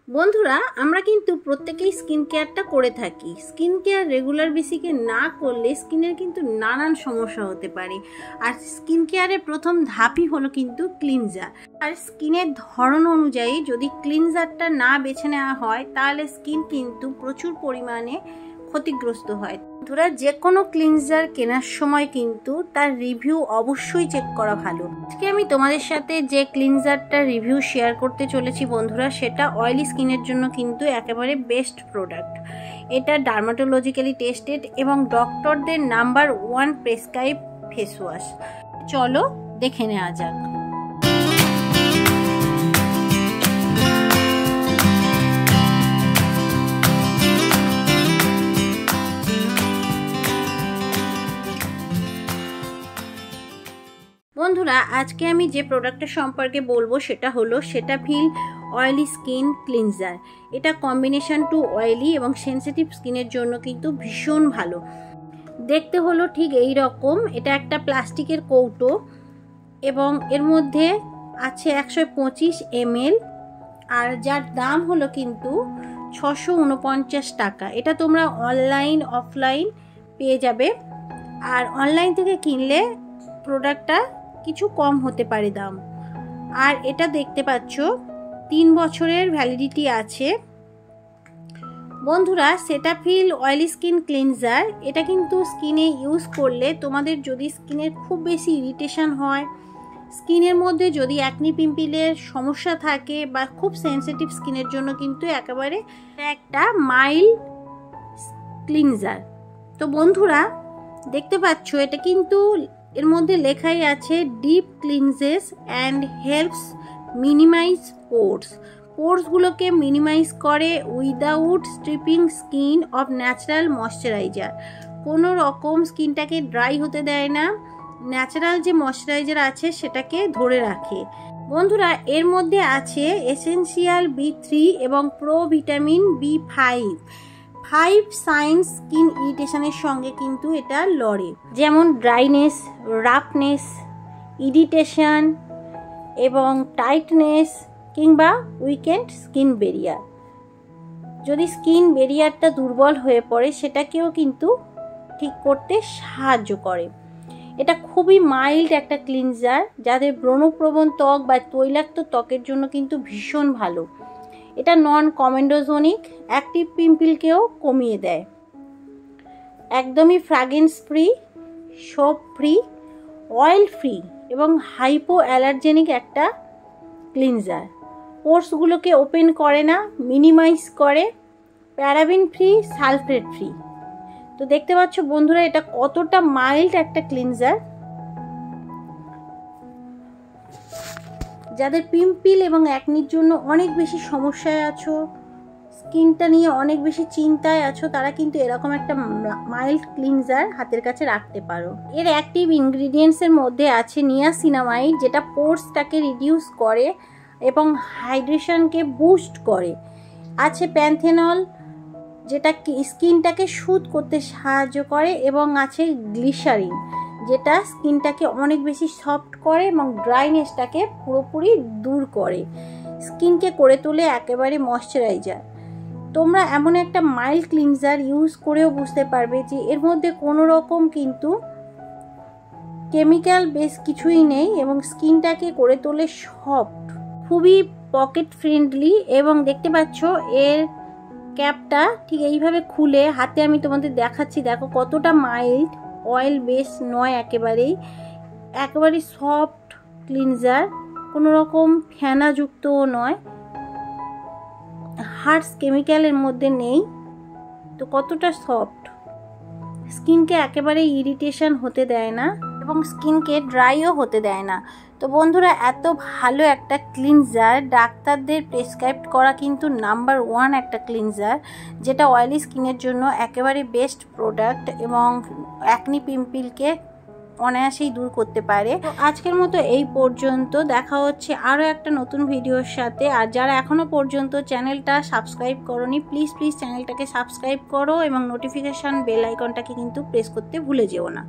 বন্ধুরা আমরা কিন্তু প্রত্যেকেই স্কিন কেয়ারটা করে থাকি। স্কিন কেয়ার রেগুলার বেসিকে না করলে স্কিনের কিন্তু নানান সমস্যা হতে পারে। আর স্কিন কেয়ারের প্রথম ধাপই হলো কিন্তু ক্লিনজার। আর স্কিনের ধরন অনুযায়ী যদি ক্লিনজারটা না বেছে নেওয়া হয় তাহলে স্কিন কিন্তু প্রচুর পরিমাণে ক্ষতিগ্রস্ত হয়। বন্ধুরা যে কোনো ক্লিনজার কেনার সময় কিন্তু তার রিভিউ অবশ্যই চেক করা ভালো। আজকে আমি তোমাদের সাথে যে ক্লিনজারটা রিভিউ শেয়ার করতে চলেছি বন্ধুরা, সেটা অয়েলি স্কিনের জন্য কিন্তু একেবারে বেস্ট প্রোডাক্ট। এটা ডার্মাটোলজিক্যালি টেস্টেড এবং ডক্টরদের নাম্বার 1 প্রেসক্রাইব ফেস ওয়াশ। চলো দেখে নেওয়া যাক। বন্ধুরা আজকে আমি যে প্রোডাক্টের সম্পর্কে বলবো সেটা হলো সেটাফিল অয়েলি স্কিন ক্লিনজার। এটা কম্বিনেশন টু অয়েলি এবং সেনসিটিভ স্কিনের জন্য কিন্তু ভীষণ ভালো। দেখতে হলো ঠিক এই রকম। এটা একটা প্লাস্টিকের কৌটো এবং এর মধ্যে আছে 125 ml আর যার দাম হলো কিন্তু 649 টাকা। এটা তোমরা অনলাইন অফলাইন পেয়ে যাবে। আর অনলাইন থেকে কিনলে প্রোডাক্টটা কিছু কম হতে পারে দাম। আর এটা দেখতে পাচ্ছ 3 বছরের ভ্যালিডিটি আছে। বন্ধুরা সেটাফিল অয়েলি স্কিন ক্লিনজার এটা কিন্তু স্কিনে ইউজ করলে তোমাদের যদি স্কিনের খুব বেশি ইরিটেশন হয়, স্কিনের মধ্যে যদি অ্যাকনি পিম্পলের সমস্যা থাকে বা খুব সেনসিটিভ স্কিনের জন্য কিন্তু একেবারে একটা মাইল্ড ক্লিনজার। তো বন্ধুরা দেখতে পাচ্ছ এটা কিন্তু এর মধ্যে লেখাই আছে deep cleanses and helps minimise pores. পোর্সগুলোকে মিনিমাইজ করে without stripping skin of natural moisturiser. কোনো রকম স্কিনটাকে ড্রাই হতে দেয় না, ন্যাচারাল যে ময়শ্চারাইজার আছে সেটাকে ধরে রাখে। বন্ধুরা এর মধ্যে আছে এসেনশিয়াল B3 এবং pro vitamin B5। 5 signs skin ইরিটেশনের সঙ্গে কিন্তু এটা লড়ে, যেমন ড্রাইনেস, রাফনেস, ইরিটেশন এবং টাইটনেস কিংবা উইকেন্ড স্কিন ব্যারিয়ার। যদি স্কিন ব্যারিয়ারটা দুর্বল হয়ে পড়ে সেটাকেও কিন্তু ঠিক করতে সাহায্য করে। এটা খুবই মাইল্ড একটা ক্লিনজার, যাদের ব্রণপ্রবণ ত্বক বা তৈলাক্ত ত্বকের জন্য কিন্তু ভীষণ ভালো। এটা নন কমেন্ডোজোনিক, অ্যাক্টিভ পিম্পলকেও কমিয়ে দেয়। একদমই fragrance free, soap free, oil free এবং হাইপো অ্যালার্জেনিক একটা ক্লিনজার। পোর্সগুলোকে ওপেন করে না, মিনিমাইজ করে, প্যারাবিন ফ্রি, সালফেট ফ্রি। তো দেখতে পাচ্ছ বন্ধুরা এটা কতটা মাইল্ড একটা ক্লিনজার। যাদের পিম্পল এবং অ্যাকনির জন্য অনেক বেশি সমস্যায় আছো, স্কিনটা নিয়ে অনেক বেশি চিন্তায় আছো, তারা কিন্তু এরকম একটা মাইল্ড ক্লিনজার হাতের কাছে রাখতে পারো। এর অ্যাক্টিভ ইনগ্রিডিয়েন্টসের মধ্যে আছে নিয়াসিনামাইড, যেটা পোর্সটাকে রিডিউস করে এবং হাইড্রেশনকে বুস্ট করে। আছে প্যান্থেনল, যেটা স্কিনটাকে শুধ করতে সাহায্য করে, এবং আছে গ্লিসারিন, যেটা স্কিনটাকে অনেক বেশি সফট করে এবং ড্রাইনেসটাকে পুরোপুরি দূর করে, স্কিনকে করে তোলে একেবারে ময়শ্চারাইজার। তোমরা এমন একটা মাইল্ড ক্লিনজার ইউজ করেও বুঝতে পারবে যে এর মধ্যে কোনো রকম কিন্তু কেমিক্যাল বেস কিছুই নেই এবং স্কিনটাকে করে তোলে সফট, খুবই পকেট ফ্রেন্ডলি। এবং দেখতে পাচ্ছ এর ক্যাপটা ঠিক এইভাবে খুলে হাতে আমি তোমাদের দেখাচ্ছি, দেখো কতটা মাইল্ড, অয়েল বেস নয়, একেবারেই সফট ক্লিনজার, কোনো রকম ফেনাযুক্তও নয়, হার্শ কেমিক্যালের মধ্যে নেই। তো কতটা সফট, স্কিনকে একেবারে ইরিটেশন হতে দেয় না এবং স্কিনকে ড্রাইও হতে দেয় না। তো বন্ধুরা এত ভালো একটা ক্লিনজার, ডাক্তারদের প্রেসক্রাইব করা কিন্তু নাম্বার 1 একটা ক্লিনজার, যেটা অয়েলি স্কিনের জন্য একেবারে বেস্ট প্রোডাক্ট এবং অ্যাকনি পিম্পলকে অনায়াসেই দূর করতে পারে। তো আজকের মতো এই পর্যন্ত, দেখা হচ্ছে আরও একটা নতুন ভিডিওর সাথে। আর যারা এখনও পর্যন্ত চ্যানেলটা সাবস্ক্রাইব করোনি, প্লিজ চ্যানেলটাকে সাবস্ক্রাইব করো এবং নোটিফিকেশান বেল আইকনটাকে কিন্তু প্রেস করতে ভুলে যেও না।